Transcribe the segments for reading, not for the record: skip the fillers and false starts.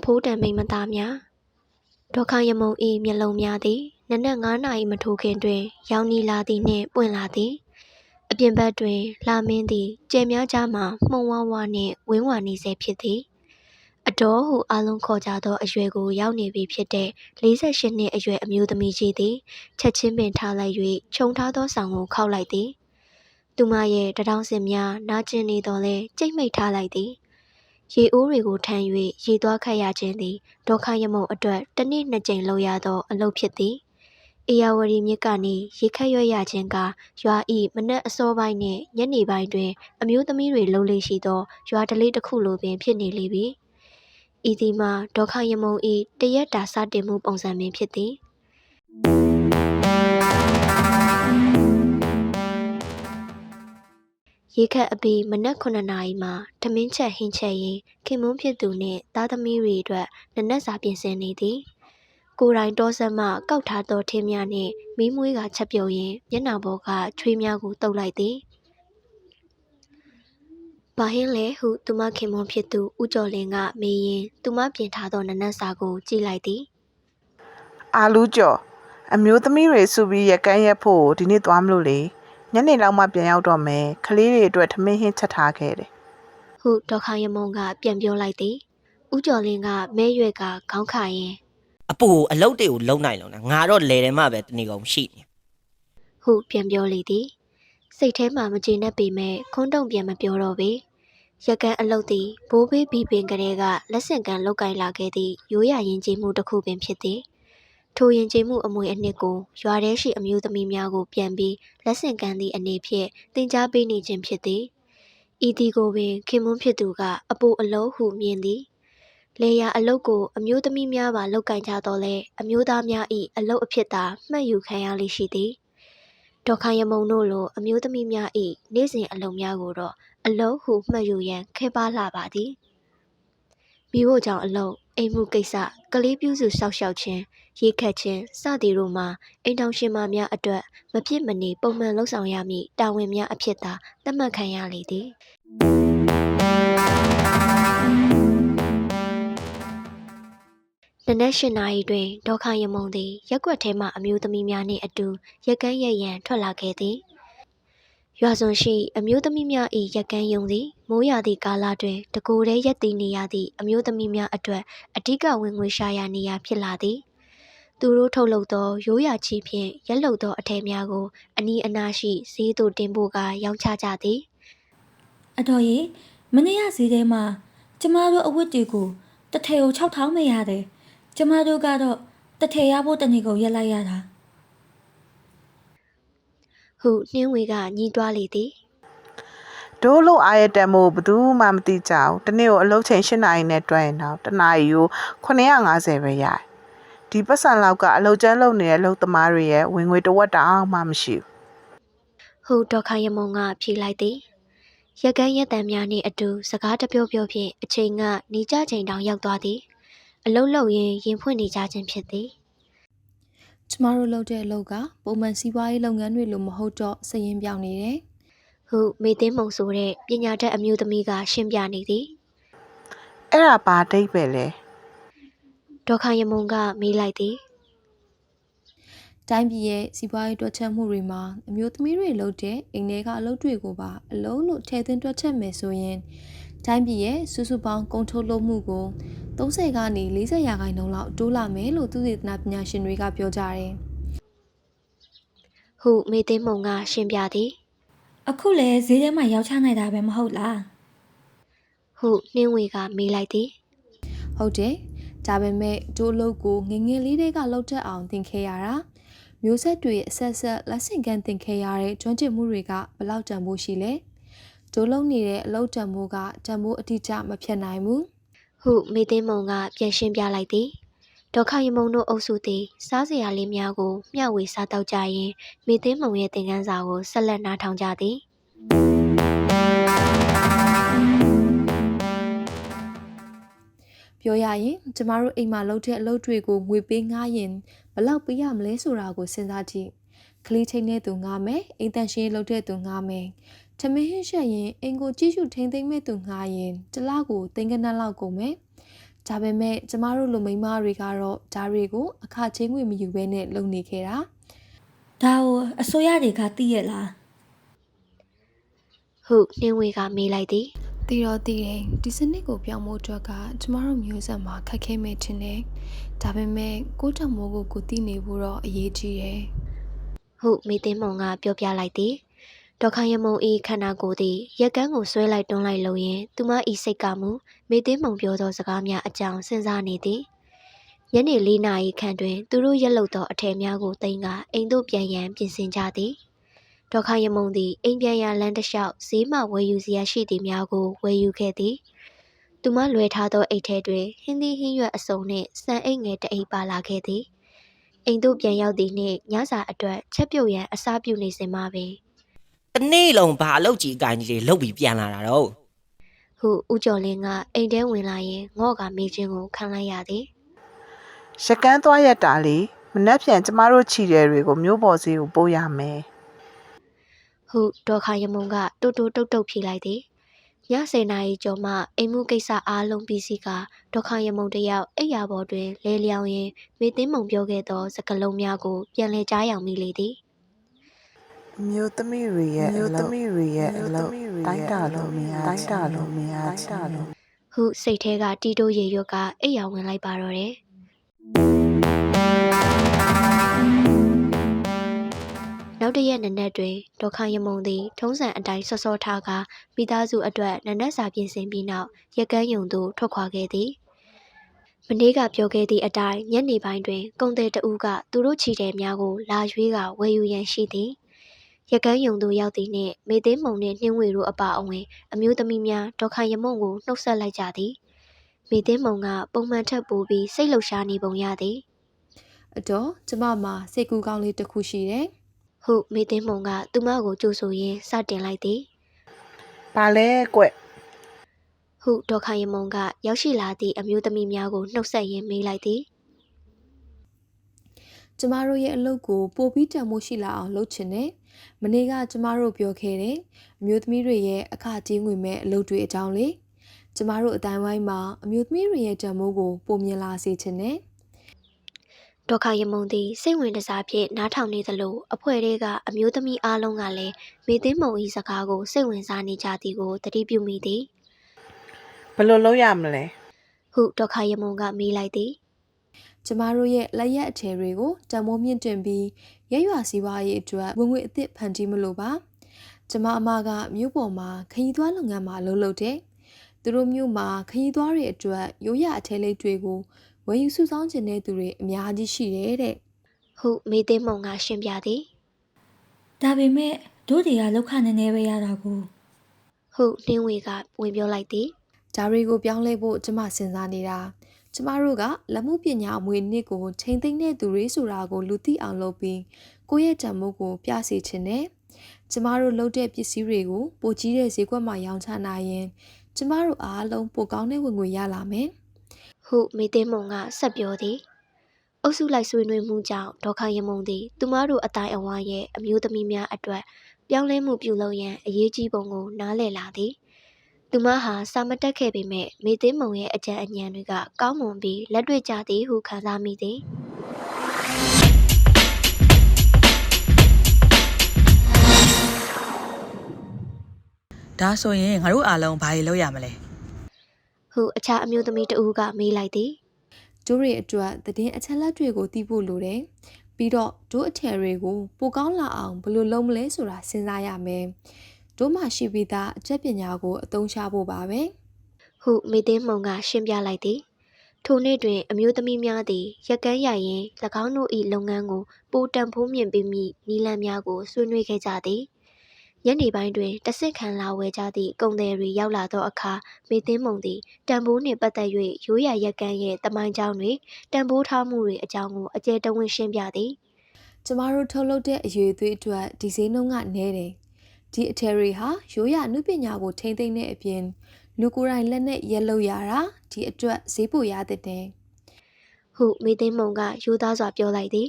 ဖိုးတံမိန်မသားများဒေါခယမုံ၏မျက်လုံးများသည်နနက်9 နာရီမထိုးခင်တွင်ရောင်နီလာသည်နှင့်ပွင့်လာသည်အပြင်ဘက်တွင်လာမင်းသည်ကြဲများကြားမှမှုံဝဝနှင့်ဝင်းဝါနေစေဖြစ်သည်အတော်ဟုအလုံးခေါ်ကြသောအရွယ်ကိုရောက်နေပြီဖြစ်တဲ့48နှစ်အရွယ်အမျိုးသမီးကြီးသည်ချက်ချင်းပင်ထားလိုက်၍ခြုံထားသောဆောင်ကိုခောက်လိုက်သည်သူမရဲ့တထောင်စင်များနာကျင်နေတော်လဲကြိတ်မိတ်ထားလိုက်သည်ရေအိုးတွေကိုထမ်း၍ရေသွားခတ်ရခြင်းသည်ဒေါခယမုံအတွက်တစ်နေ့2 ကြိမ်လုပ်ရသောအလုပ်ဖြစ်သည်အေယာဝတီမြစ်ကနေရေခတ်ရွက်ရခြင်းကရွာဤမနက်အစောပိုင်းနှင့်ညနေပိုင်းတွင်အမျိုးသမီးတွေလှုပ်လေရှိသောရွာတလေးတစ်ခုလိုပင်ဖြစ်နေလေပြီဤသည်မှာဒေါခယမုံဤတရက်တာစတင်မှုပုံစံပင်ဖြစ်သည်ရေခတ်အပြီးမနက်9 နာရီမှာထမင်းချက်ဟင်းချက်ရင်ခင်မွန်းဖြစ်သူနှင့်သားသမီးတွေအတွက်နနက်စာပြင်ဆင်နေသည်ကိုယ်တိုင်တောဆက်မှကောက်ထားသောထင်းများနှင့်မီးမွေးကချက်ပြုတ်ရင်မျက်နှာပေါ်ကချွေးများကိုတုပ်လိုက်သည်ဘာဟင်းလဲဟုသူမခင်မွန်းဖြစ်သူဦးကျော်လင်းကမေးရင်သူမပြင်ထားသောနနက်စာကိုကြည့်လိုက်သည်အာလူးကျော်အမျိုးသမီးတွေစုပြီးရကန်းရက်ဖို့ဒီနေ့သွားမလို့လေညနေလောက်မှပြန်ရောက်တော့မယ်ကလေးတွေအတွက်ထမင်းဟင်းချက်ထားခဲ့တယ်ဟုဒေါခယမုံကပြန်ပြောလိုက်သည်ဦးကျော်လင်းကမဲရွက်ကခေါင်းခါရင်အပူအလုတ်တွေကိုလုံနိုင်လုံးငါတော့လဲတယ်မှပဲတနေကုန်ရှိနေဟုပြန်ပြောလေသည်စိတ်ထဲမှာမကျေနပ်ပေမဲ့ခွန်းတုံပြန်မပြောတော့ပေရကန်းအလုတ်သည်ဘိုးဘေးဘီပင်ကလေးကလက်ဆင့်ကမ်းလောက်ကင်လာခဲ့သည့်ရိုးရာယဉ်ကျေးမှုတစ်ခုပင်ဖြစ်သည်ထိုယဉ်ကျေးမှုအမွေအနှစ်ကိုရွာထဲရှိအမျိုးသမီးများကိုပြန်ပြီးလက်ဆင့်ကမ်းသည့်အနေဖြင့်သင်ကြားပေးနေခြင်းဖြစ်သည်ဤသည်ကိုပင်ခင်မွန်းဖြစ်သူကအပိုအလုံးဟုမြင်သည်လေယာအလုတ်ကိုအမျိုးသမီးများပါလောက်ကင်ကြတော့လဲအမျိုးသားများ၏အလုတ်အဖြစ်သာမှတ်ယူခံရလိမ့်ရှိသည်ဒေါခယမုံတို့လိုအမျိုးသမီးများ၏နေ့စဉ်အလုပ်များကိုတော့အလုပ်ဟုမှတ်ယူရန်ခဲပါလှပါသည်မိဖို့ကြောင့်အလုပ်အိမ်မှုကိစ္စကလေးပြုစုစောက်ရှောက်ခြင်းရေခတ်ခြင်းစသည်တို့မှာအိမ်ထောင်ရှင်မများအတွက်မဖြစ်မနေပုံမှန်လုပ်ဆောင်ရမည့်တာဝန်များအဖြစ်သာသတ်မှတ်ခံရလေသည်နနက်8 နာရီတွင်ဒေါခယမုံသည်ရက်ကွက်ထဲမှအမျိုးသမီးများနှင့်အတူရက်ကန်းရက်ရန်ထွက်လာခဲ့သည်ရွာစွန်ရှိအမျိုးသမီးများ၏ရက်ကန်းယုံသည်မိုးရာသည့်ကာလတွင်တကိုယ်တည်းရက်တည်နေရသည့်အမျိုးသမီးများအတွက်အဓိကဝင်ငွေရှာရနေရာဖြစ်လာသည်သူတို့ထုတ်လုပ်သောရိုးရာချီဖြင့်ရက်လုပ်သောအထည်များကိုအနီးအနားရှိဈေးသို့တင်ပို့ကာရောင်းချကြသည်အတော်ကြီးမနေ့ကဈေးထဲမှာကျမတို့အဝတ်တွေကိုတစ်ထည်ကို6000မရတယ်ကျမတို့ကတော့တစ်ထည်ရဖို့တနေ့ကိုရက်လိုက်ရတာဟုနှင်းဝေကညီးတွားလေသည်တို့လို့အားရတဲ့မို့ဘယ်သူမှမသိကြဘူးတနေ့ကိုအလုပ်ချိန်8 နာရီနဲ့တွက်ရင်တော့တစ်နာရီကို950ပဲရတယ်ဒီပတ်စံလောက်ကအလုပ်ကျန်းလုပ်နေတဲ့အလုပ်သမားတွေရဲ့ဝင်ငွေတဝက်တောင်မှမရှိဘူးဟုဒေါခယမုံကဖြေလိုက်သည်ရက်ကန်းရက်တံများနှင့်အတူစကားတပြောပြောဖြင့်အချိန်ကနေကြချိန်တောင်ရောက်သွားသည်အလုတ်လုံရင်ရင်ဖွင့်နေကြခြင်းဖြစ်သည်ကျမတို့လုပ်တဲ့အလုပ်ကပုံမှန်စီးပွားရေးလုပ်ငန်းတွေလိုမဟုတ်တော့စရင်ပြောင်းနေတယ်ဟုမေသိန်းမုံဆိုတဲ့ပညာတတ်အမျိုးသမီးကရှင်းပြနေသည်အဲ့ဒါဘာအဓိပ္ပာယ်လဲဒေါခယမုံကမေးလိုက်သည်တိုင်းပြည်ရဲ့စီးပွားရေးတွက်ချက်မှုတွေမှာအမျိုးသမီးတွေလုပ်တဲ့အိမ်ထဲကအလုပ်တွေကိုပါအလုံးလို့ထည့်သွင်းတွက်ချက်မယ်ဆိုရင်တိုင်းပြည်ရဲ့စုစုပေါင်းကုန်ထုတ်လုပ်မှုကို30ကနေ40%လောက်တိုးလာမယ်လို့သုတေသနပညာရှင်တွေကပြောကြတယ်ဟုမေသိန်းမုံကရှင်းပြသည်အခုလည်းဈေးထဲမှာရောက်ချနိုင်တာပဲမဟုတ်လားဟုနှင်းဝေကမေးလိုက်သည်ဟုတ်တယ်ဒါပေမဲ့ဒို့အလုပ်ကိုငငယ်လေးတွေကလောက်တတ်အောင်သင်ခဲ့ရတာမျိုးဆက်တွေအဆက်ဆက်လက်ဆင့်ကမ်းသင်ခဲ့ရတဲ့ကျွမ်းကျင်မှုတွေကဘယ်လောက်တန်ဖိုးရှိလဲဒို့လုံးနေတဲ့အလုပ်တန်ဖိုးကတန်ဖိုးအတိအကျမဖြစ်နိုင်ဘူးဟုမေသိန်းမုံကပြန်ရှင်းပြလိုက်သည်ဒေါခယမုံတို့အုပ်စုသည်စားစရာလေးများကိုမျှဝေစားတောက်ကြရင်မေသိန်းမုံရဲ့သင်ခန်းစာကိုဆက်လက်နားထောင်ကြသည်ပြောရရင်ကျမတို့အိမ်မှာလုပ်တဲ့အလုပ်တွေကိုငွေပေးငှားရင်ဘယ်လောက်ပေးရမလဲဆိုတာကိုစဉ်းစားကြည့်ကလေးချိန်တဲ့သူငှားမယ်အိမ်တန်ရှင်းလုပ်တဲ့သူငှားမယ်ထမင်းဟင်းရှက်ရင်အိမ်ကိုကြည့်ရှုထိန်းသိမ်းမဲ့သူငှားရင်တစ်လကိုသိန်းကနန်းလောက်ကုန်မယ် ဒါပေမဲ့ကျမတို့လူမိန်းမတွေကတော့ဓာတ်တွေကိုအခချင်းငွေမယူဘဲနဲ့လုပ်နေခဲ့တာ ဒါကိုအစိုးရတွေကသိရလား ဟုနှင်းဝေကမေးလိုက်သည် တီတော့တီတယ်ဒီစနစ်ကိုပြောင်းဖို့အတွက်ကကျမတို့မျိုးဆက်မှာခက်ခဲမဲ့ထင်တယ်ဒါပေမဲ့ကိုယ့်တမိုးကိုသိနေဖို့တော့အရေးကြီးတယ် ဟုမေသိန်းမုံကပြောပြလိုက်သည်ဒေါခါယမုံဤခန္ဓာကိုယ်သည်ရက်ကန်းကိုဆွဲလိုက်တွန်းလိုက်လို့ရင်သူမဤစိတ်ကမူမေသိန်းမုံပြောသောစကားများအကြောင်းစဉ်းစားနေသည်ညနေ၄နာရီခန့်တွင်သူတို့ရက်လုသောအထည်များကိုတင်ကအိမ်သို့ပြန်ရန်ပြင်ဆင်ကြသည်ဒေါခါယမုံသည်အိမ်ပြန်ရလမ်းတစ်လျှောက်ဈေးမှဝယ်ယူစရာရှိသည်များကိုဝယ်ယူခဲ့သည်သူမလွယ်ထားသောအိတ်ထဲတွင်ဟင်းသီးဟင်းရွက်အစုံနှင့်ဆန်အိတ်ငယ်တစ်အိတ်ပါလာခဲ့သည်အိမ်သို့ပြန်ရောက်သည့်နှင့်ညစာအတွက်ချက်ပြုတ်ရန်အစားပြုနေစဉ်မှာပင် တနေ့လုံးဘာအလုပ်ကြီးအကိုင်းကြီးတွေလုပ်ပြီးပြန်လာတာတော့ ဟုဦးကျော်လင်းကအိမ်ထဲဝင်လာရင်ငေါ့ကမေးခြင်းကိုခံလိုက်ရသည် ရကန်းသွားရက်တာလေမနှက်ပြန်ကျမတို့ခြိတယ်တွေကိုမျိုးပေါ်စီကိုပို့ရမယ် ဟုဒေါခါယမုံကတူတူတုတ်တုတ်ဖြေလိုက်သည်ည10နာရီကျော်မှအိမ်မှုကိစ္စအားလုံးပြီးစီကဒေါခါယမုံတယောက်အိပ်ရာပေါ်တွင်လဲလျောင်းရင်းမေသိန်းမုံပြောခဲ့သောစကားလုံးများကိုပြန်လည်ကြားယောင်မိလေသည် မျိုးသမီးတွေရဲ့အလုပ်တိုင်းတာလို့မရတိုင်းတာလို့မရတိုင်းတာလို့ ဟုစိတ်ထဲကတီတိုးရေရွက်ကအိပ်ရာဝင်လိုက်ပါတော့တယ်နောက်တစ်ရက်နနက်တွင်ဒေါခါယမုံသည်ထုံးစံအတိုင်းစောစောထားကမိသားစုအတွက်နနက်စာပြင်ဆင်ပြီးနောက်ရက်ကန်းယုံသို့ထွက်ခွာခဲ့သည်မနေ့ကပြောခဲ့သည့်အတိုင်းညနေပိုင်းတွင်ကုန်သည်တဦးကသူတို့ခြေတယ်များကိုလာရွေးကဝယ်ယူရန်ရှိသည်ရက်ကန်းယုံသို့ရောက်သည်နှင့်မေသိန်းမုံနှင့်နှင်းဝေတို့အပါအဝင်အမျိုးသမီးများဒေါခါယမုံကိုနှုတ်ဆက်လိုက်ကြသည်မေသိန်းမုံကပုံမှန်ထက်ပိုပြီးစိတ်လှုပ်ရှားနေပုံရသည် အတော့ကျမမှာစိတ်ကူးကောင်းလေးတစ်ခုရှိတယ် ဟုမေသိန်းမုံကသူမကိုကြိုဆိုရင်းစတင်လိုက်သည် ပါလဲကွ ဟုဒေါခါယမုံကရောက်ရှိလာသည့်အမျိုးသမီးများကိုနှုတ်ဆက်ရင်းမေးလိုက်သည် ကျမတို့ရဲ့အလုပ်ကိုပိုပြီးတန်ဖိုးရှိလာအောင်လုပ်ချင်တယ်မနေ့ကကျမတို့ပြောခဲ့တယ်အမျိုးသမီးတွေရဲ့အခကြေးငွေမဲ့အလုပ်တွေအကြောင်းလေကျမတို့အတိုင်းဝိုင်းမှာအမျိုးသမီးတွေရဲ့တန်ဖိုးကိုပိုမြင်လာစေချင်တယ် ဒေါခါယမုံသည်စိတ်ဝင်တစားဖြင့်နားထောင်နေသလိုအဖွဲတဲကအမျိုးသမီးအားလုံးကလည်းမေသိန်းမုံ၏စကားကိုစိတ်ဝင်စားနေကြသည်ကိုသတိပြုမိသည် ဘယ်လိုလုပ်ရမလဲ ဟုဒေါခါယမုံကမေးလိုက်သည် ကျမတို့ရဲ့လက်ရက်အထည်တွေကိုတန်မိုးမြင့်တင်ပြီးရက်ရွာစီးပွားရေးအတွက်ဝင်ငွေအသစ်ဖန်တီးမလို့ပါကျမအမကမြို့ပေါ်မှာခရီးသွားလုပ်ငန်းမှာအလုပ်လုပ်တယ်သူတို့မြို့မှာခရီးသွားတွေအတွက်ရိုးရအထည်လေးတွေကိုဝယ်ယူစုဆောင်းခြင်းတဲ့သူတွေအများကြီးရှိတယ်တဲ့ ဟုမေသိန်းမုံကရှင်းပြသည် ဒါပေမဲ့တို့တွေကလောက်ခနည်းနည်းပဲရတာကို ဟုနှင်းဝေကဝင်ပြောလိုက်သည် ဒါတွေကိုပြောင်းလဲဖို့ကျမစဉ်းစားနေတာကျမတို့ကလက်မှုပညာအမွေအနှစ်ကိုချိန်သိမ်းတဲ့သူတွေဆိုတာကိုလူသိအောင်လုပ်ပြီးကိုယ့်ရဲ့တန်ဖိုးကိုပြစေချင်တယ်ကျမတို့လုပ်တဲ့ပစ္စည်းတွေကိုပိုကြီးတဲ့ဈေးကွက်မှာရောင်းချနိုင်ရင်ကျမတို့အားလုံးပိုကောင်းတဲ့ဝင်ငွေရလာမယ် ဟုမေသိန်းမုံကဆက်ပြောသည်အုပ်စုလိုက်ဆွေးနွေးမှုကြောင့်ဒေါခါယမုံသည်သူမတို့အတိုင်းအဝိုင်းရဲ့အမျိုးသမီးများအတွက်ပြောင်းလဲမှုပြုလုပ်ရန်အရေးကြီးပုံကိုနားလည်လာသည်သူမဟာစာမတက်ခဲ့ပေမဲ့မေသိန်းမုံရဲ့အကြံအဉာဏ်တွေကကောင်းမွန်ပြီးလက်တွေ့ကျသည်ဟုခံစားမိသည် ဒါဆိုရင်ငါတို့အားလုံးဘာတွေလုပ်ရမလဲ ဟုအခြားအမျိုးသမီးတဦးကမေးလိုက်သည် ကျိုးတွေအတွက်သတင်းအချက်အလက်တွေကိုသိဖို့လိုတယ်ပြီးတော့တို့အထည်တွေကိုပိုကောင်းလာအောင်ဘယ်လိုလုပ်မလဲဆိုတာစဉ်းစားရမယ်တို့မှရှိပြီးသားအချက်ပညာကိုအသုံးချဖို့ပါပဲ ဟုမေသိန်းမုံကရှင်းပြလိုက်သည်ထိုနေ့တွင်အမျိုးသမီးများသည်ရက်ကန်းရရင်၎င်းတို့၏လုပ်ငန်းကိုပိုတန်ဖိုးမြင့်ပေးမိနီလန်းများကိုဆွေးနွေးခဲ့ကြသည်ညနေပိုင်းတွင်တဆင့်ခံလာဝဲကြသည့်ကုန်သည်တွေရောက်လာသောအခါမေသိန်းမုံသည်တန်ဖိုးနှင့်ပတ်သက်၍ရိုးရာရက်ကန်းရဲ့တမိုင်းကြောင်းတွေတန်ဖိုးထားမှုတွေအကြောင်းကိုအကျယ်တဝင့်ရှင်းပြသည် ကျမတို့ထုတ်လုပ်တဲ့အရွေအသွေးအတွက်ဒီဈေးနှုန်းကနည်းတယ်ဒီအထည်တွေဟာရိုးရာအမှုပညာကိုထိန်းသိမ်းတဲ့အပြင်လူကိုယ်တိုင်လက်နဲ့ရက်လုပ်ရတာဒီအတွက်ဈေးပိုရတဲ့တယ် ဟုမေသိန်းမုံကယူသားစွာပြောလိုက်သည်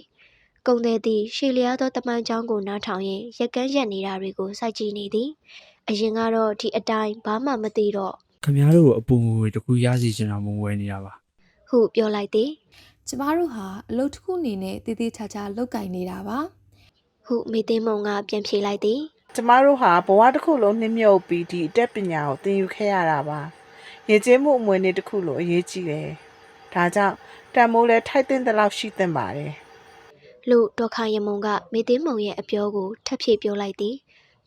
ကုန်သည်သည်ရှေလျားသောတမန်ကြောင်းကိုနားထောင်ရင်းရက်ကန်းရက်နေတာတွေကိုစိုက်ကြည့်နေသည်အရင်ကတော့ဒီအတိုင်းဘာမှမသိတော့ ခင်ဗျားတို့ကိုအပူငွေတစ်ခုရစီချင်တာမဝယ်နေတာပါ ဟုပြောလိုက်သည် ကျမတို့ဟာအလုပ်တစ်ခုအနေနဲ့တည်တည်ချာချာလုပ်ကင်နေတာပါ ဟုမေသိန်းမုံကပြန်ဖြေလိုက်သည် ကျမတို့ဟာဘဝတစ်ခုလုံးနှိမ့်မြုပ်ပြီးဒီအတတ်ပညာကိုသင်ယူခဲ့ရတာပါရည်ကျင်းမှုအမွေနေ့တစ်ခုလိုအရေးကြီးတယ်ဒါကြောင့်တန်မိုးလည်းထိုက်တဲ့လောက်ရှိသင့်ပါတယ် လို့ဒေါက်ခယမုံကမေသိန်းမုံရဲ့အပြောကိုထပ်ဖြည့်ပြောလိုက်သည်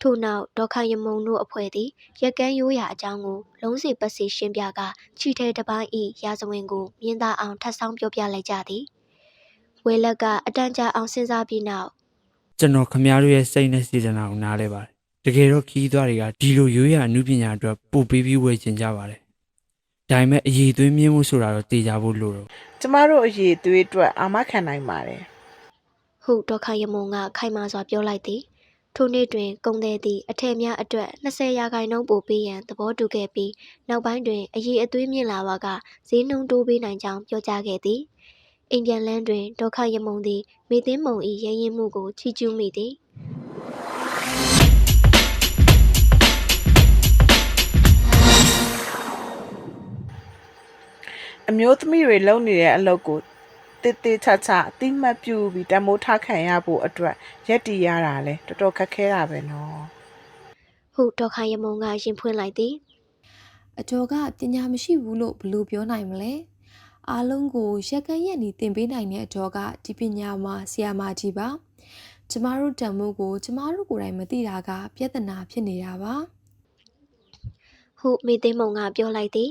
ထို့နောက်ဒေါက်ခယမုံတို့အဖွဲ့သည်ရက်ကန်းရိုးရာအကြောင်းကိုလုံးစီပတ်စီရှင်းပြကခြိထဲတစ်ပိုင်းဤရာဇဝင်ကိုမြင်သာအောင်ထပ်ဆောင်ပြောပြလိုက်ကြသည်ဝေလက်ကအတန်ကြာအောင်စဉ်းစားပြီးနောက် ကျွန်တော်ခမားတို့ရဲ့စိတ်နဲ့စေတနာကိုနားလဲပါတယ်တကယ်တော့ခီးသွွားတွေကဒီလိုရိုးရာအမှုပညာအတွက်ပို့ပေးပြီးဝယ်ချင်ကြပါတယ်ဒါပေမဲ့အည်သွေးမြင့်မှုဆိုတာတော့တေချာဖို့လိုတော့ ကျမတို့အရေးသွေးအတွက်အာမခံနိုင်ပါတယ် ဟုဒေါက်ခယမုံကခိုင်မာစွာပြောလိုက်သည်ထိုနေ့တွင်ကုံသည်သည်အထည်များအတွက်20ရာခိုင်နှုန်းပိုပေးရန်သဘောတူခဲ့ပြီးနောက်ပိုင်းတွင်အရေးအသွေးမြင့်လာပါကဈေးနှုန်းတိုးပေးနိုင်ကြောင်းပြောကြားခဲ့သည်အိမ်ပြန်လန်းတွင်ဒေါက်ခယမုံသည်မေသိန်းမုံ၏ရဲရင်မှုကိုချီးကျူးမိသည် အမျိုးသမီးတွေလုပ်နေတဲ့အလုပ်ကိုတေးသေးချာချာအတိမတ်ပြုပြီးတမိုးထားခံရဖို့အတွက်ရက်တီရတာလဲတော်တော်ခက်ခဲတာပဲနော် ဟုဒေါက်ခယမုံကရင်ဖွင့်လိုက်သည် အကျော်ကပညာမရှိဘူးလို့ဘယ်လိုပြောနိုင်မလဲအားလုံးကိုရက်ကန်းရက်နေသင်ပေးနိုင်တဲ့အကျော်ကဒီပညာမှာဆရာမကြီးပါကျမတို့တန်မိုးကိုကျမတို့ကိုယ်တိုင်မသိတာကပြဿနာဖြစ်နေတာပါ ဟုမေသိန်းမုံကပြောလိုက်သည်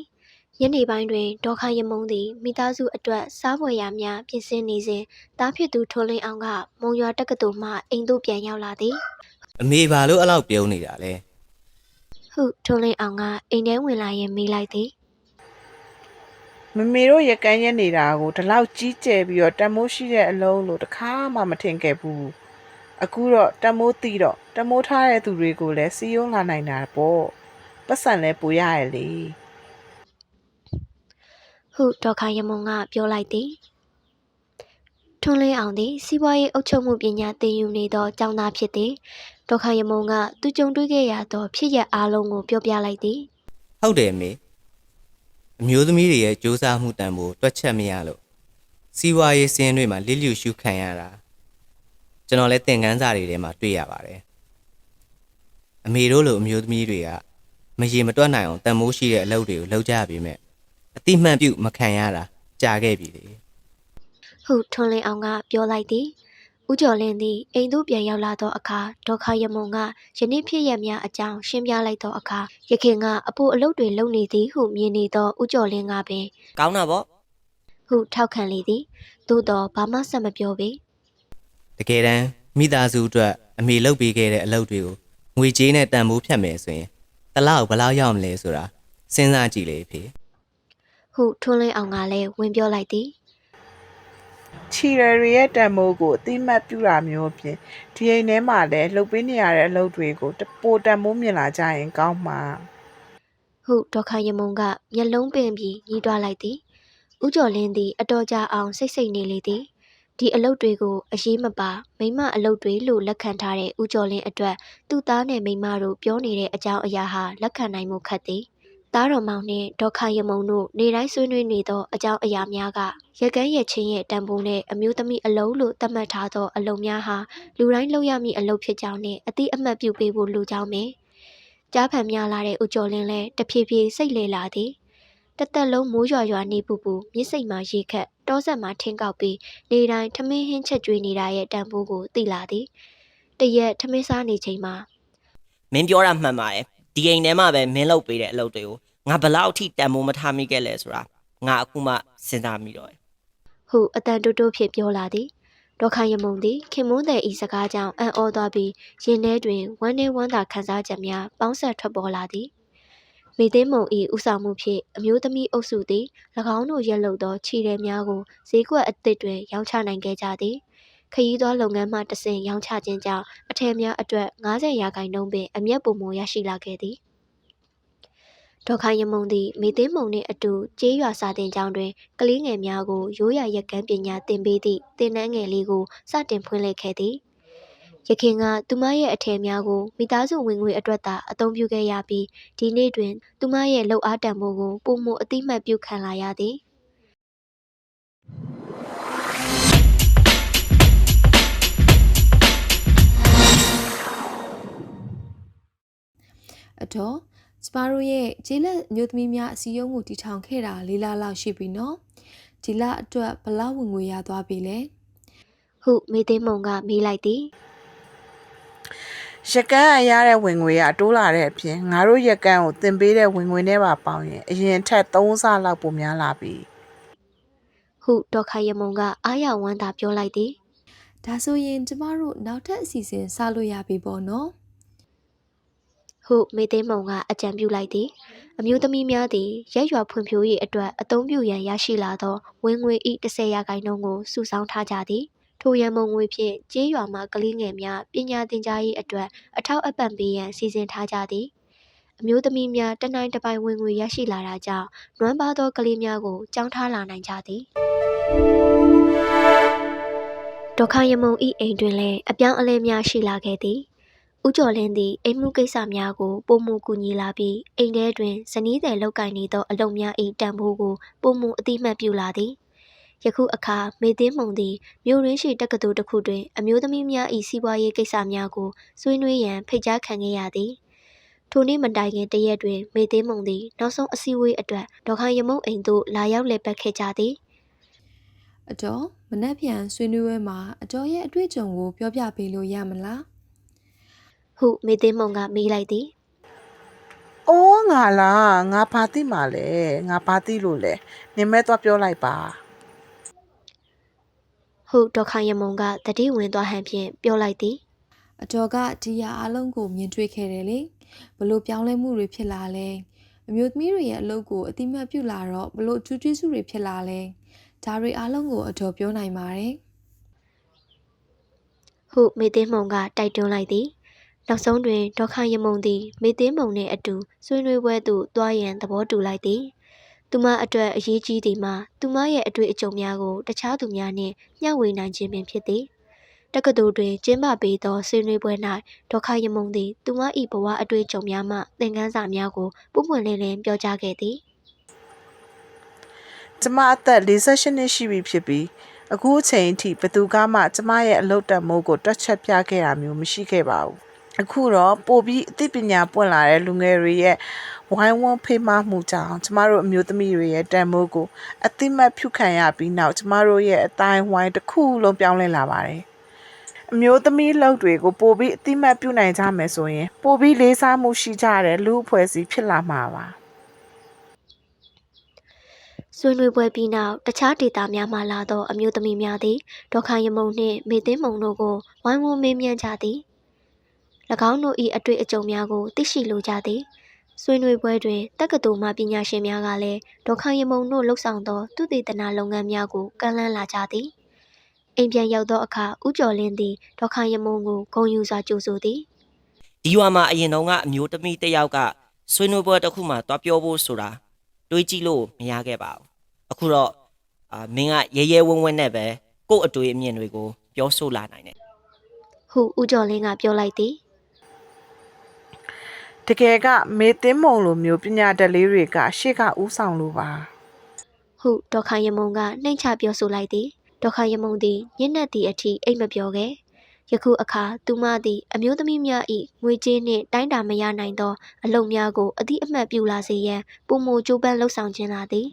ညနေပိုင်းတွင်ဒေါက်ခယမုံသည်မိသားစုအတွက်စားပွဲရာများပြင်ဆင်နေစဉ်တားဖြစ်သူထွန်းလင်းအောင်ကမုံရွာတက္ကသိုလ်မှအိမ်သို့ပြန်ရောက်လာသည် အမေဘာလို့အဲ့လောက်ပြုံးနေတာလဲ ဟုထွန်းလင်းအောင်ကအိမ်ထဲဝင်လာရင်မေးလိုက်သည် မမေတို့ရကန်းရက်နေတာကိုဒီလောက်ကြီးကျယ်ပြီးတော့တမိုးရှိတဲ့အလုံးလို့တစ်ခါမှမထင်ခဲ့ဘူးအခုတော့တမိုးတီးတော့တမိုးထားတဲ့သူတွေကိုလည်းစီယုံလာနိုင်တာပေါ့ပတ်စံလဲပူရရလေ ဟုဒေါက်ခယမုံကပြောလိုက်သည်ထွန်းလင်းအောင်သည်စီးပွားရေးအုပ်ချုပ်မှုပညာသင်ယူနေသောကျောင်းသားဖြစ်သည်ဒေါက်ခယမုံကသူကြုံတွေ့ခဲ့ရသောဖြစ်ရပ်အားလုံးကိုပြောပြလိုက်သည် ဟုတ်တယ်မေအမျိုးသမီးတွေရဲ့စူးစမ်းမှုတန်ဖိုးတွက်ချက်မရလို့စီးပွားရေးစင်းတွေမှာလစ်လျူရှုခံရတာကျွန်တော်လည်းသင်ခန်းစာတွေထဲမှာတွေ့ရပါတယ်အမေတို့လိုအမျိုးသမီးတွေကမရေမတွက်နိုင်အောင်တန်မိုးရှိတဲ့အလုပ်တွေကိုလုပ်ကြရပေမဲ့အတိမှန်ပြုမခံရတာကြာခဲ့ပြီလေ ဟုထွန်းလင်းအောင်ကပြောလိုက်သည်ဦးကျော်လင်းသည်အိမ်သို့ပြန်ရောက်လာသောအခါဒေါက်ခယမုံကယနေ့ဖြစ်ရများအကြောင်းရှင်းပြလိုက်သောအခါရခင်ကအဖို့အလုပ်တွေလုပ်နေသည်ဟုမြင်နေသောဦးကျော်လင်းကပင် ကောင်းတာပေါ့ ဟုထောက်ခံလေသည်သို့တော့ဘာမှဆက်မပြောပေ တကယ်တမ်းမိသားစုအတွက်အမေလုပ်ပေးခဲ့တဲ့အလုပ်တွေကိုငွေကြေးနဲ့တန်ဖိုးဖြတ်မယ်ဆိုရင်တစ်လောက်ဘယ်လောက်ရောက်မလဲဆိုတာစဉ်းစားကြည့်လေဖေ ဟုထွန်းလင်းအောင်ကလည်းဝင်ပြောလိုက်သည် ချီရရီရဲ့တန်မိုးကိုအတိမတ်ပြုတာမျိုးဖြင့်ဒီအိမ်ထဲမှာလည်းလှုပ်ပေးနေရတဲ့အလုပ်တွေကိုပိုတန်မိုးမြင်လာကြရင်ကောင်းမှာ ဟုဒေါက်ခယမုံကမျက်လုံးပင်ပြီးညီးတွားလိုက်သည်ဦးကျော်လင်းသည်အတော်ကြာအောင်စိတ်နေလေသည်ဒီအလုပ်တွေကိုအရေးမပါမိမအလုပ်တွေလို့လက်ခံထားတဲ့ဦးကျော်လင်းအတွက်သူ့သားနဲ့မိမတို့ပြောနေတဲ့အကြောင်းအရာဟာလက်ခံနိုင်မှုခက်သည်သားတော်မောင်နှင့်ဒေါက်ခယမုံတို့နေတိုင်းဆွေးနွေးနေသောအကြောင်းအရာများကရက်ကန်းရချင်းရဲ့တန်ဖိုးနဲ့အမျိုးသမီးအလုံးလို့သတ်မှတ်ထားသောအလုံးများဟာလူတိုင်းလုပ်ရမည့်အလုပ်ဖြစ်ကြောင်းနှင့်အတိအမှတ်ပြုပေးဖို့လိုကြောင်းပင်ကြားဖန်များလာတဲ့ဦးကျော်လင်းလည်းတဖြည်းဖြည်းစိတ်လေလာသည်တသက်လုံးမိုးရွာရွာနေပူပူမြစ်စိတ်မှာရေခက်တောဆက်မှာထင်းကောက်ပြီးနေတိုင်းထမင်းဟင်းချက်ကျွေးနေတာရဲ့တန်ဖိုးကိုသိလာသည်တရက်ထမင်းစားနေချိန်မှာ မင်းပြောတာမှန်ပါတယ်ဒီအိမ်ထဲမှာပဲမင်းလုပ်ပေးတဲ့အလုပ်တွေကိုငါဘလောက်ထိတန်ဖိုးမထားမိခဲ့လဲဆိုတာငါအခုမှစဉ်းစားမိတော့တယ် ဟုအတန်တိုးတိုးဖြင့်ပြောလာသည်ဒေါက်ခယမုံသည်ခင်မွန်းတဲ့ဤစကားကြောင့်အံ့ဩသွားပြီးရင်ထဲတွင်ဝမ်းနည်းဝမ်းသာခံစားချက်များပေါင်းဆက်ထွက်ပေါ်လာသည်မေသိန်းမုံ၏ဥဆောင်မှုဖြင့်အမျိုးသမီးအုပ်စုသည်၎င်းတို့ရက်လုပ်သောခြေရဲများကိုဈေးကွက်အသစ်တွင်ရောင်းချနိုင်ခဲ့ကြသည်ခရီးသွားလုပ်ငန်းမှတဆင့်ရောင်းချခြင်းကြောင့်အထည်များအတွက်90ရာခိုင်နှုန်းပင်အမျက်ပုံမရရှိလာခဲ့သည်ဒေါက်ခယမုံသည်မေသိန်းမုံနှင့်အတူကျေးရွာစာတင်ကျောင်းတွင်ကလေးငယ်များကိုရိုးရာရက်ကန်းပညာသင်ပေးသည့်သင်တန်းငယ်လေးကိုစတင်ဖွင့်လှစ်ခဲ့သည်ရခင်ကသူမရဲ့အထည်များကိုမိသားစုဝင်ငွေအတွက်သာအသုံးပြုခဲ့ရပြီးဒီနေ့တွင်သူမရဲ့လှုပ်အားတန်ဖိုးကိုပုံမအတိမတ်ပြုခံလာရသည် အတော့ကျမတို့ရဲ့ကျေးလက်မျိုးသမီးများအစည်းအရုံးကိုတည်ထောင်ခဲ့တာ၄လလောက်ရှိပြီနော်ဒီလအတွက်ဘလောက်ဝင်ငွေရသွားပြီလဲ ဟုမေသိမ်းမုံကမေးလိုက်သည် ရက်ကန်းရတဲ့ဝင်ငွေကတိုးလာတဲ့အပြင်ငါတို့ရက်ကန်းကိုတင်ပေးတဲ့ဝင်ငွေနဲ့ပါပေါင်းရင်အရင်ထက်3ဆလောက်ပိုများလာပြီ ဟုဒေါက်ခိုင်ရမုံကအားရဝမ်းသာပြောလိုက်သည် ဒါဆိုရင်ကျမတို့နောက်ထပ်အစီအစဉ်စလို့ရပြီပေါ့နော် ဟုမေသိမ်းမုံကအကြံပြုလိုက်သည်အမျိုးသမီးများသည်ရက်ရွာဖွံ့ဖြိုးရေးအတွက်အသုံးပြုရန်ရရှိလာသောဝင်ငွေ၏10%ကိုစုဆောင်းထားကြသည်ထိုရန်မုံငွေဖြင့်ကျေးရွာမှကလေးငယ်များပညာသင်ကြားရေးအတွက်အထောက်အပံ့ပေးရန်စီစဉ်ထားကြသည်အမျိုးသမီးများတနိုင်တစ်ပိုင်ဝင်ငွေရရှိလာတာကြောင့်နွမ်းပါသောကလေးများကိုကြောင်းထားလာနိုင်ကြသည်ဒေါက်ခိုင်ရမုံ၏အိမ်တွင်လည်းအပြောင်းအလဲများရှိလာခဲ့သည်ဦးကျော်လင်းသည်အိမ်မှုကိစ္စများကိုပုံမှုကူညီလာပြီးအိမ်ထဲတွင်ဇနီးသည်လောက်ကင်နေသောအလုပ်များ၏တန်ဖိုးကိုပုံမှုအတိမတ်ပြုလာသည်ယခုအခါမေသိမ်းမုံသည်မြို့ရင်းရှိတက္ကသိုလ်တစ်ခုတွင်အမျိုးသမီးများ၏စီးပွားရေးကိစ္စများကိုဆွေးနွေးရန်ဖိတ်ကြားခံခဲ့ရသည်ထိုနေ့မတိုင်ခင်တရက်တွင်မေသိမ်းမုံသည်နောက်ဆုံးအစည်းအဝေးအတွက်ဒေါက်ခိုင်ရမုံအိမ်သို့လာရောက်လည်ပတ်ခဲ့ကြသည် အတော့မနက်ဖြန်ဆွေးနွေးပွဲမှာအတော်ရဲ့အတွေ့အကြုံကိုပြောပြပေးလို့ရမလား ဟုမေသိမ်းမုံကမေးလိုက်သည် ။အော်ငါလားငါဘာသိမှာလဲငါဘာသိလို့လဲနင်မဲသွားပြောလိုက်ပါ ဟုဒေါက်ခိုင်ရမုံကတတိဝင်သွားဟန်ဖြင့်ပြောလိုက်သည် အတော်ကဒီရအားလုံးကိုမြင်တွေ့ခဲ့တယ်လေဘလို့ပြောင်းလဲမှုတွေဖြစ်လာလဲအမျိုးသမီးတွေရဲ့အလုပ်ကိုအတိမတ်ပြုလာတော့ဘလို့ကျူးကျေးစုတွေဖြစ်လာလဲဒါတွေအားလုံးကိုအတော်ပြောနိုင်ပါတယ် ဟုမေသိမ်းမုံကတိုက်တွန်းလိုက်သည်နောက်ဆုံးတွင်ဒေါက်ခိုင်ရမုံသည်မေသိမ်းမုံနှင့်အတူဆွေးနွေးပွဲသို့သွားရန်သဘောတူလိုက်သည်သူမအတွက်အရေးကြီးသည်မှာသူမရဲ့အတွေ့အကြုံများကိုတခြားသူများနှင့်မျှဝေနိုင်ခြင်းပင်ဖြစ်သည်တက္ကသိုလ်တွင်ကျင်းပပေးသောဆွေးနွေးပွဲ၌ဒေါက်ခိုင်ရမုံသည်သူမ၏ဘဝအတွေ့အကြုံများမှသင်ခန်းစာများကိုပွင့်ပွင့်လင်းလင်းပြောကြားခဲ့သည် ။ကျမအသက်48နှစ်ရှိပြီဖြစ်ပြီးအခုအချိန်အထိဘယ်သူကမှကျမရဲ့အလုပ်တမိုးကိုတွက်ချက်ပြခဲ့တာမျိုးမရှိခဲ့ပါဘူး။အခုတော့ပိုပြီးအသိပညာပွင့်လာတဲ့လူငယ်တွေရဲ့ဝိုင်းဝန်းဖေးမမှုကြောင့်ကျမတို့အမျိုးသမီးတွေရဲ့တန်မိုးကိုအသိမှတ်ပြုခံရပြီးနောက်ကျမတို့ရဲ့အတိုင်းဝိုင်းတစ်ခုလုံးပြောင်းလဲလာပါတယ်။အမျိုးသမီးလုပ်တွေကိုပိုပြီးအသိမှတ်ပြုနိုင်ကြမယ်ဆိုရင်ပိုပြီးလေးစားမှုရှိကြတဲ့လူအဖွဲ့အစည်းဖြစ်လာမှာပါ။ ဆွေးနွေးပွဲပြီးနောက်တခြားဒေသများမှလာသောအမျိုးသမီးများသည်ဒေါက်ခိုင်ရမုံနှင့်မေသိမ်းမုံတို့ကိုဝိုင်းဝန်းမေးမြန်းကြသည်၎င်းတို့၏အတွေ့အကြုံများကိုသိရှိလိုကြသည်ဆွေးနွေးပွဲတွင်တက္ကသိုလ်မှပညာရှင်များကလည်းဒေါက်ခိုင်ရမုံတို့လှုပ်ဆောင်သောသုတေသနလုပ်ငန်းများကိုကမ်းလှမ်းလာကြသည်အိမ်ပြန်ရောက်သောအခါဦးကျော်လင်းသည်ဒေါက်ခိုင်ရမုံကိုဂုဏ်ယူစွာကြိုဆိုသည် ဒီရွာမှာအရင်တုန်းကအမျိုးသမီးတစ်ယောက်ကဆွေးနွေးပွဲတစ်ခုမှတွားပြောဖို့ဆိုတာတွေးကြည့်လို့မရခဲ့ပါဘူးအခုတော့မင်းကရဲရဲဝံ့ဝံ့နဲ့ပဲကို့အတွေ့အမြင်တွေကိုပြောဆိုလာနိုင်တယ် ဟုဦးကျော်လင်းကပြောလိုက်သည် တကယ်ကမေသိမ်းမုံလိုမျိုးပညာတတ်လေးတွေကရှေ့ကဥဆောင်လိုပါ ဟုဒေါက်ခိုင်ရမုံကနှိမ့်ချပြောဆိုလိုက်သည်ဒေါက်ခိုင်ရမုံသည်ညနေသည့်အထိအိတ်မပြောခဲ့ယခုအခါသူမသည်အမျိုးသမီးများ၏ငွေကြေးနှင့်တိုင်းတာမရနိုင်သောအလုပ်များကိုအသည့်အမှတ်ပြုလာစေရန်ပုံမကြိုးပမ်းလှုပ်ဆောင်ခြင်းလာသည်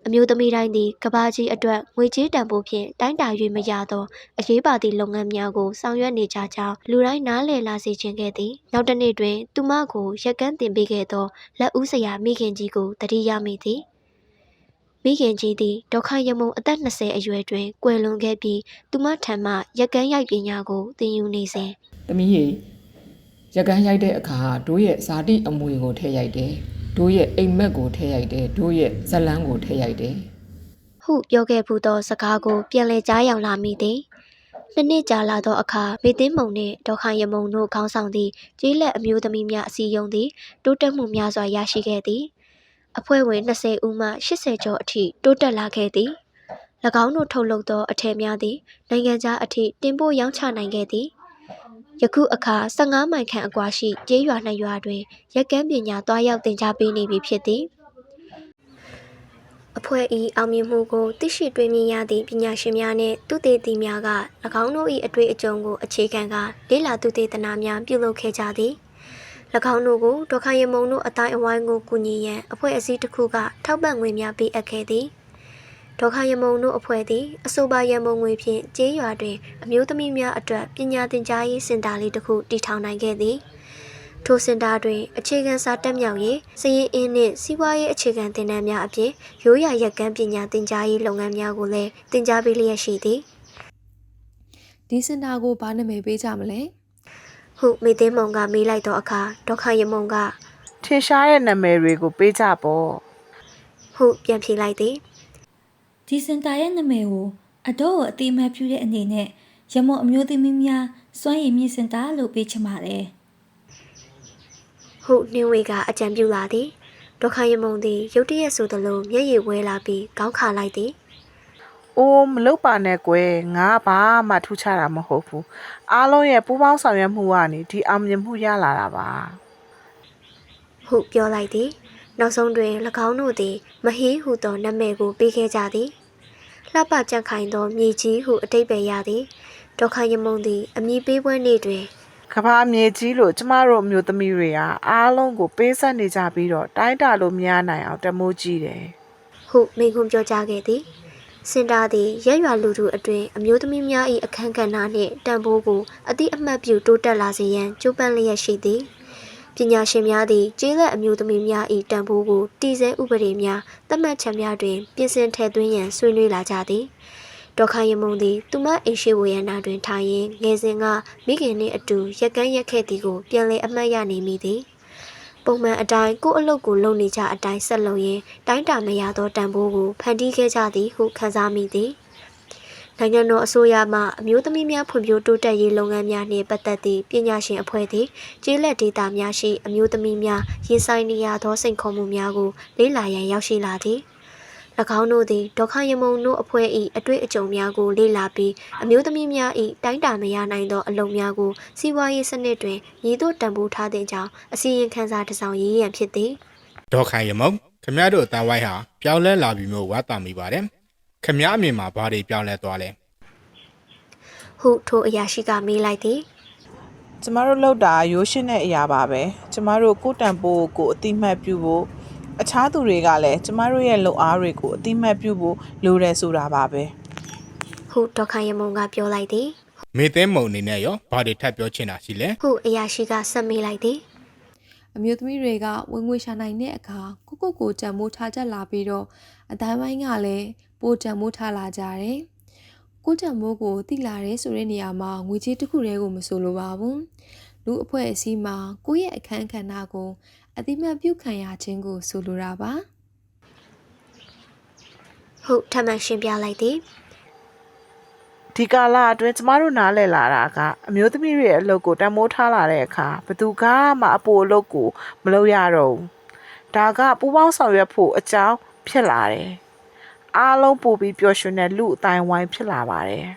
အမျိုးသမီးတိုင်းသည်ကဘာကြီးအတွက်ငွေကြေးတန်ဖိုးဖြင့်တိုင်းတာ၍မရသောအရေးပါသည့်လုပ်ငန်းများကိုဆောင်ရွက်နေကြကြောင်းလူတိုင်းနားလည်လာစေခြင်းခဲ့သည်နောက်တစ်နေ့တွင်သူမကိုရက်ကန်းတင်ပေးခဲ့သောလက်ဦးဆရာမိခင်ကြီးကိုတတိယမိသည်မိခင်ကြီးသည်ဒေါက်ခိုင်ရမုံအသက်20အရွယ်တွင်ကွယ်လွန်ခဲ့ပြီးသူမထံမှရက်ကန်းရိုက်ပညာကိုသင်ယူနေစဉ် ။သမီးရေရက်ကန်းရိုက်တဲ့အခါတို့ရဲ့ဇာတိအမွေကိုထည့်ရိုက်တယ်။တို့ရဲ့အိမ်မက်ကိုထည့်ရိုက်တယ်။တို့ရဲ့ဇလန်းကိုထည့်ရိုက်တယ် ဟုပြောခဲ့ဘူးသောစကားကိုပြန်လည်ကြားရောက်လာမိသည်နှစ်နှစ်ကြာလာသောအခါမေသိမ်းမုံနှင့်ဒေါက်ခိုင်ရမုံတို့ခေါင်းဆောင်သည့်ကျေးလက်အမျိုးသမီးများအစည်းအရုံးသည်တိုးတက်မှုများစွာရရှိခဲ့သည်အဖွဲ့ဝင်20ဦးမှ80ကျော်အထိတိုးတက်လာခဲ့သည်၎င်းတို့ထုတ်လုပ်သောအထည်များသည်နိုင်ငံခြားအထိတင်ပို့ရောင်းချနိုင်ခဲ့သည်ယခုအခါ15မိုင်ခန့်အကွာရှိကျေးရွာ2ရွာတွင်ရက်ကန်းပညာသွားရောက်သင်ကြားပေးနေပြီဖြစ်သည် အဖွဲ့၏အောင်မြင်မှုကိုသိရှိတွေ့မြင်ရသည့်ပညာရှင်များနှင့်သုတေသီများက၎င်းတို့၏အတွေ့အကြုံကိုအခြေခံကလေ့လာသုတေသနများပြုလုပ်ခဲ့ကြသည်၎င်းတို့ကိုဒေါက်တာရမုံတို့အတိုင်းအဝိုင်းကိုကူညီရန်အဖွဲ့အစည်းတစ်ခုကထောက်ပံ့ငွေများပေးအပ်ခဲ့သည်ဒေါက်တာရမုံတို့အဖွဲ့သည်အဆိုပါရမုံငွေဖြင့်ကျေးရွာတွင်အမျိုးသမီးများအတွက်ပညာသင်ကြားရေးစင်တာလေးတစ်ခုတည်ထောင်နိုင်ခဲ့သည်ထိုစင်တာတွင်အခြေခံစာတက်မြောက်ရေးစည်ရင်းအင်းနှင့်စီးပွားရေးအခြေခံသင်တန်းများအပြင်ရိုးရာရက်ကန်းပညာသင်ကြားရေးလုပ်ငန်းများကိုလည်းသင်ကြားပေးလျက်ရှိသည် ဒီစင်တာကိုဘာနာမည်ပေးကြမလဲ ဟုမေသိန်းမုံကမေးလိုက်တော့အခါဒေါက်တာရမုံက ထင်ရှားတဲ့နာမည်တွေကိုပေးကြပေါ့ ဟုပြန်ဖြေလိုက်သည် ဒီစင်တာရဲ့နာမည်ကိုအတော့ကိုအတိအမှတ်ပြုတဲ့အနေနဲ့ရမုံအမျိုးသမီးများစွမ်းရည်မြင့်စင်တာလို့ပေးချင်ပါတယ် ဟုနှင်းဝေကအကြံပြုလာသည်ဒေါက်တာရမုံသည်ရုတ်တရက်ဆိုသလိုမျက်ရည်ဝဲလာပြီးခေါင်းခါလိုက်သည် အိုးမလုပ်ပါနဲ့ကွယ်ငါဘာမှထူးခြားတာမဟုတ်ဘူးအားလုံးရဲ့ပူးပေါင်းဆောင်ရွက်မှုကနေဒီအောင်မြင်မှုရလာတာပါ ဟုပြောလိုက်သည်နောက်ဆုံးတွင်၎င်းတို့သည်မဟေးဟုသောနာမည်ကိုပေးခဲ့ကြသည်လှပကြံ့ခိုင်သောမြေကြီးဟုအတိတ်ပဲရသည်ဒေါက်တာရမုံသည်အမည်ပေးပွဲနေ့တွင် ကဘာမြေကြီးလို့ကျမတို့အမျိုးသမီးတွေကအားလုံးကိုပေးဆက်နေကြပြီးတော့တိုင်းတာလို့မရနိုင်အောင်တမိုးကြီးတယ် ဟုမိန့်ခွန်းပြောကြားခဲ့သည်စင်တာသည်ရက်ရွာလူထုအတွင်းအမျိုးသမီးများ၏အခမ်းကဏ္ဍနှင့်တန်ဖိုးကိုအတိအမှတ်ပြုတိုးတက်လာစေရန်ကြိုးပမ်းလျက်ရှိသည်ပညာရှင်များသည်ကျေးလက်အမျိုးသမီးများ၏တန်ဖိုးကိုတည်ဆဲဥပဒေများသတ်မှတ်ချက်များတွင်ပြင်ဆင်ထည့်သွင်းရန်ဆွေးနွေးလာကြသည်ဒေါက်တာရမုံသည်သူမအိမ်ရှိဝေယနာတွင်ထိုင်ရင်းငယ်စဉ်ကမိခင်နှင့်အတူရက်ကန်းရက်ခဲ့သည်ကိုပြန်လည်အမှတ်ရနေမိသည်ပုံမှန်အတိုင်းကိုယ့်အလုပ်ကိုလုပ်နေကြအတိုင်းဆက်လုပ်ရင်းတိုင်းတာမရသောတန်ဖိုးကိုဖန်တီးခဲ့ကြသည်ဟုခန်းစားမိသည်နိုင်ငံတော်အစိုးရမှအမျိုးသမီးများဖွံ့ဖြိုးတိုးတက်ရေးလုပ်ငန်းများနှင့်ပတ်သက်သည့်ပညာရှင်အဖွဲ့သည်ကျေးလက်ဒေသများရှိအမျိုးသမီးများရင်ဆိုင်နေရသောစိန်ခေါ်မှုများကိုလေ့လာရန်ရောက်ရှိလာသည်၎င်းတို့သည်ဒေါက်တာရမုံတို့အဖွဲ့၏အတွေ့အကြုံများကိုလေ့လာပြီးအမျိုးသမီးများ၏တိုင်းတာမရနိုင်သောအလုပ်များကိုစီးပွားရေးစနစ်တွင်ရည်သို့တန်ဖိုးထားသည့်ကြောင်းအစီရင်ခံစာတစ်စောင်ရေးရန်ဖြစ်သည် ဒေါက်ခိုင်ရမုံခမရတို့အတန်းဝိုင်းဟာပြောင်းလဲလာပြီမျိုးဝါတာမိပါတယ်ခမရအမြင်မှာဘာတွေပြောင်းလဲသွားလဲ ဟုထိုအရာရှိကမေးလိုက်သည် ကျမတို့လောက်တာရိုးရှင်းတဲ့အရာပါပဲကျမတို့ကိုယ်တန်ဖိုးကိုအတိမတ်ပြုဖို့အခြားသူတွေကလည်းကျမတို့ရဲ့လုပ်အားတွေကိုအတိမတ်ပြုဖို့လိုတယ်ဆိုတာပါပဲ ဟုဒေါက်တာရမုံကပြောလိုက်သည် မေသိန်းမုံအနေနဲ့ရောဘာတွေထပ်ပြောချင်တာရှိလဲ ဟုအရာရှိကဆက်မေးလိုက်သည် အမျိုးသမီးတွေကဝင်ငွေရှာနိုင်တဲ့အခါကိုတန်မိုးထားကြလာပြီးတော့အတိုင်းပိုင်းကလည်းပိုတန်မိုးထားလာကြတယ်ကိုတန်မိုးကိုတိလာတယ်ဆိုတဲ့နေရာမှာငွေကြေးတစ်ခုတည်းကိုမဆိုလိုပါဘူးလူအဖွဲ့အစည်းမှာကိုယ့်ရဲ့အခန်းကဏ္ဍကိုအတိမတ်ပြုခံရခြင်းကိုဆိုလိုတာပါ ဟုထပ်မံရှင်းပြလိုက်သည် ဒီကာလအတွင်းကျမတို့နားလည်လာတာကအမျိုးသမီးတွေရဲ့အလုပ်ကိုတန်မိုးထားလာတဲ့အခါဘသူကမှအပိုအလုပ်ကိုမလုပ်ရတော့ဘူးဒါကပူပေါင်းဆောင်ရွက်ဖို့အကြောင်းဖြစ်လာတယ်အားလုံးပို့ပြီးပျော်ရွှင်တဲ့လူအတိုင်းဝိုင်းဖြစ်လာပါတယ်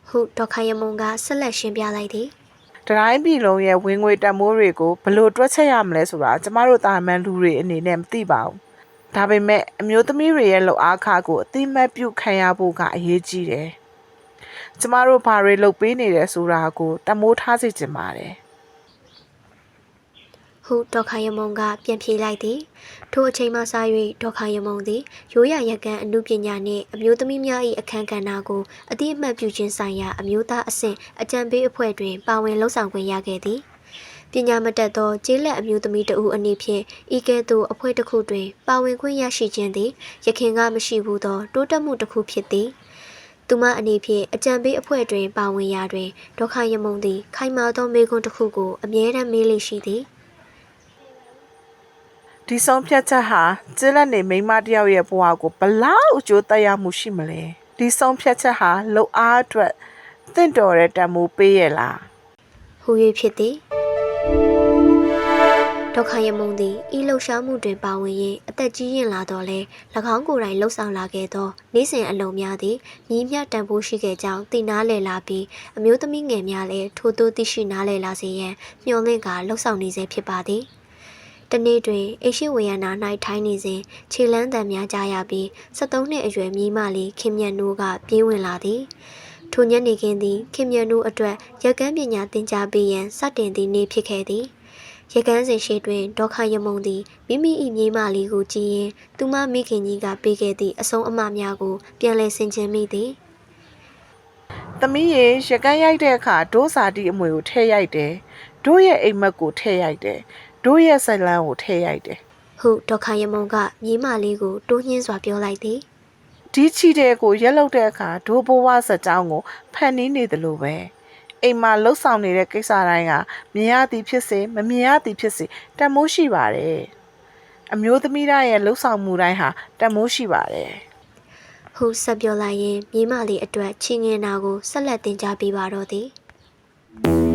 ဟုဒေါက်တာရမုံကဆက်လက်ရှင်းပြလိုက်သည် တိုင်းပြည်လုံးရဲ့ဝင်ငွေတန်မိုးတွေကိုဘယ်လိုတွက်ချက်ရမလဲဆိုတာကျမတို့တာမန်လူတွေအနေနဲ့မသိပါဘူးဒါပေမဲ့အမျိုးသမီးတွေရဲ့လုပ်အားခကိုအတိမတ်ပြုခံရဖို့ကအရေးကြီးတယ်ကျမတို့ဘာတွေလုပ်ပေးနေတယ်ဆိုတာကိုတမိုးထားစေချင်ပါတယ် ဟုဒေါက်တာရမုံကပြန်ဖြေလိုက်သည်ထိုအချိန်မှစ၍ဒေါက်တာရမုံသည်ရိုးရာရက်ကန်းအမှုပညာနှင့်အမျိုးသမီးများ၏အခမ်းကဏ္ဍကိုအတိအမှတ်ပြုခြင်းဆိုင်ရာအမျိုးသားအဆင့်အကြံပေးအဖွဲ့တွင်ပါဝင်လှုပ်ဆောင်ခွင့်ရခဲ့သည်ပညာမတတ်သောကျေးလက်အမျိုးသမီးတဦးအနေဖြင့်ဤကဲ့သို့အဖွဲ့တစ်ခုတွင်ပါဝင်ခွင့်ရရှိခြင်းသည်ယခင်ကမရှိဘူးသောတိုးတက်မှုတစ်ခုဖြစ်သည်သူမအနေဖြင့်အကြံပေးအဖွဲ့တွင်ပါဝင်ရာတွင်ဒေါက်တာရမုံသည်ခိုင်မာသောမေးခွန်းတစ်ခုကိုအမြဲတမ်းမေးလေရှိသည် ဒီဆုံးဖြတ်ချက်ဟာကျင်းလက်နေမိန်းမတစ်ယောက်ရဲ့ဘဝကိုဘလောက်အကျိုးသက်ရောက်မှုရှိမလဲဒီဆုံးဖြတ်ချက်ဟာလုပ်အားအတွက်တင့်တော်တဲ့တန်ဖိုးပေးရလား ဟူ၍ဖြစ်သည်ဒေါက်တာရမုံသည်ဤလှုပ်ရှားမှုတွင်ပါဝင်ရင်းအသက်ကြီးရင်လာတော့လဲ၎င်းကိုယ်တိုင်လှုပ်ဆောင်လာခဲ့သောနေ့စဉ်အလုံးများသည်ညီမျှတန်ဖိုးရှိခဲ့ကြောင်းသိနာလည်လာပြီးအမျိုးသမီးငယ်များလည်းထိုသို့သိရှိနားလည်လာစေရန်မျှော်လင့်ကာလှုပ်ဆောင်နေစေဖြစ်ပါသည် တနေ့တွင်အိရှိဝေယနာ၌ထိုင်းနေစဉ်ခြေလန်းတံများကြားရပြီး73နှစ်အရွယ်မြေးမလေးခင်မြတ်နိုးကပြေးဝင်လာသည်ထိုညနေခင်းသည်ခင်မြတ်နိုးအတွက်ရက်ကန်းပညာသင်ကြားပေးရန်စတင်သည့်နေ့ဖြစ်ခဲ့သည်ရက်ကန်းစဉ်ရှိတွင်ဒေါခရမုံသည်မိမိ၏မြေးမလေးကိုကြည်ရင်သူမမိခင်ကြီးကပေးခဲ့သည့်အဆုံးအမများကိုပြန်လည်ဆင်ခြင်မိသည် သမီးရေရကန်းရိုက်တဲ့အခါဒိုးစာတိအမွေကိုထည့်ရိုက်တယ်ဒိုးရဲ့အိမ်မက်ကိုထည့်ရိုက်တယ်ဒိုးရဲ့ဆက်လန်းကိုထည့်ရိုက်တယ် ဟုဒေါခရမုံကမြေးမလေးကိုတိုးညှင်းစွာပြောလိုက်သည် ဒီချီတဲ့ကိုရက်လောက်တဲ့အခါဒိုးဘဝစကြောင်းကိုဖန်နီးနေတယ်လို့ပဲအိမ်မှာလှုပ်ဆောင်နေတဲ့ကိစ္စတိုင်းကမြင်ရသည်ဖြစ်စေမမြင်ရသည်ဖြစ်စေတန်မိုးရှိပါတယ်အမျိုးသမီးတိုင်းရဲ့လှုပ်ဆောင်မှုတိုင်းဟာတန်မိုးရှိပါတယ် ဟုဆက်ပြောလိုက်ရင်မြေးမလေးအတွက်ချင်းငင်နာကိုဆက်လက်တင်ကြားပေးပါတော့သည်